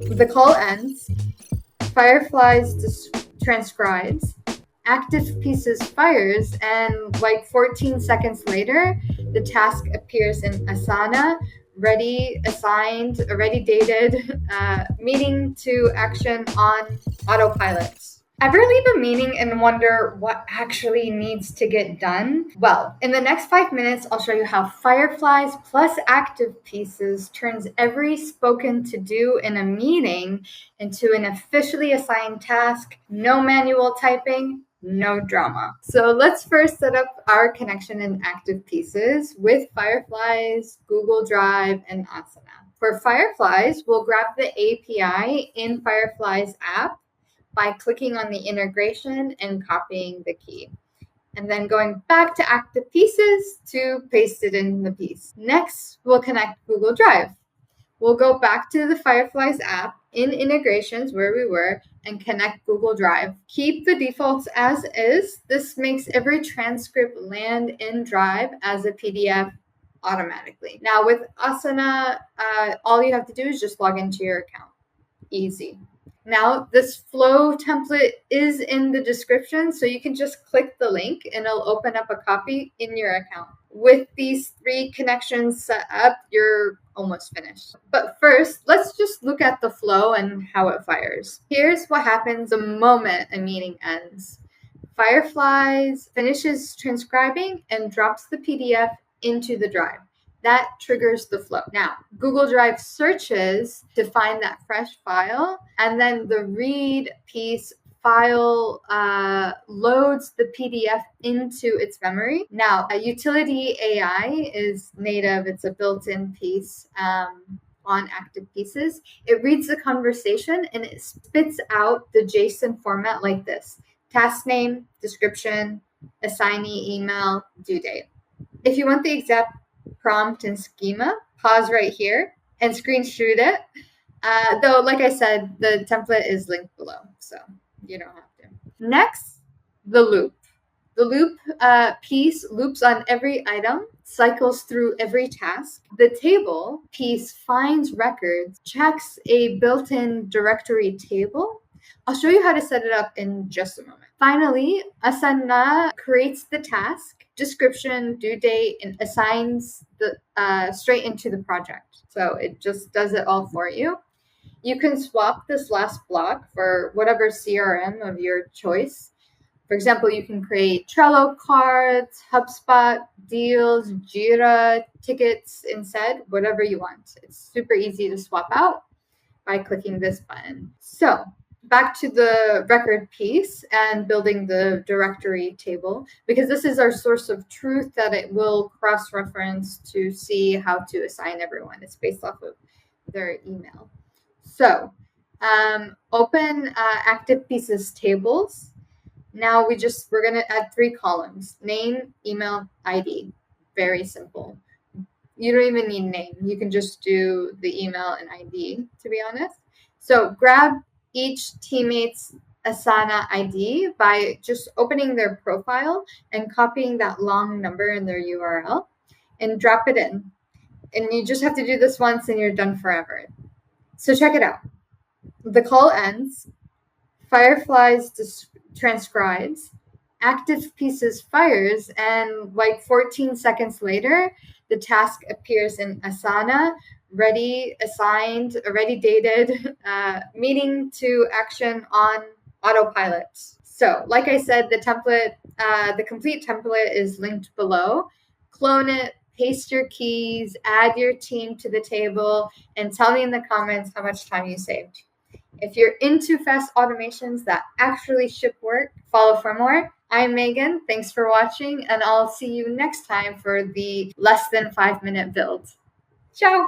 The call ends. Fireflies transcribes. Activepieces fires, and like 14 seconds later, the task appears in Asana, ready, assigned, already dated, meeting to action on autopilot. Ever leave a meeting and wonder what actually needs to get done? Well, in the next 5 minutes, I'll show you how Fireflies plus Activepieces turns every spoken to do in a meeting into an officially assigned task, no manual typing, no drama. So let's first set up our connection in Activepieces with Fireflies, Google Drive, and Asana. For Fireflies, we'll grab the API in Fireflies app by clicking on the integration and copying the key, and then going back to Activepieces to paste it in the piece. Next, we'll connect Google Drive. We'll go back to the Fireflies app in integrations where we were and connect Google Drive. Keep the defaults as is. This makes every transcript land in Drive as a PDF automatically. Now with Asana, all you have to do is just log into your account. Easy. Now, this flow template is in the description, so you can just click the link and it'll open up a copy in your account. With these 3 connections set up, you're almost finished. But first, let's just look at the flow and how it fires. Here's what happens the moment a meeting ends. Fireflies finishes transcribing and drops the PDF into the drive. That triggers the flow. Now, Google Drive searches to find that fresh file, and then the read piece file loads the PDF into its memory. Now, a utility AI is native. It's a built-in piece on Activepieces. It reads the conversation and it spits out the JSON format like this: task name, description, assignee email, due date. If you want the exact prompt and schema, pause right here and screenshot it. Though, like I said, the template is linked below, so you don't have to. Next, the loop. The loop piece loops on every item, cycles through every task. The table piece finds records, checks a built-in directory table. I'll show you how to set it up in just a moment. Finally, Asana creates the task, description, due date, and assigns the straight into the project. So it just does it all for you. You can swap this last block for whatever CRM of your choice. For example, you can create Trello cards, HubSpot, deals, Jira, tickets instead, whatever you want. It's super easy to swap out by clicking this button. So back to the record piece and building the directory table, because this is our source of truth that it will cross-reference to see how to assign everyone. It's based off of their email. So open Activepieces tables. Now we're going to add 3 columns: name, email, ID. Very simple. You don't even need name. You can just do the email and ID, to be honest. So grab each teammate's Asana ID by just opening their profile and copying that long number in their URL and drop it in. And you just have to do this once and you're done forever. So check it out. The call ends. Fireflies transcribes. Activepieces fires, and like 14 seconds later, the task appears in Asana, ready, assigned, already dated, meeting to action on autopilot. So, like I said, the template, the complete template is linked below. Clone it, paste your keys, add your team to the table, and tell me in the comments how much time you saved. If you're into fast automations that actually ship work, follow for more. I'm Megan. Thanks for watching, and I'll see you next time for the less than 5-minute build. Ciao!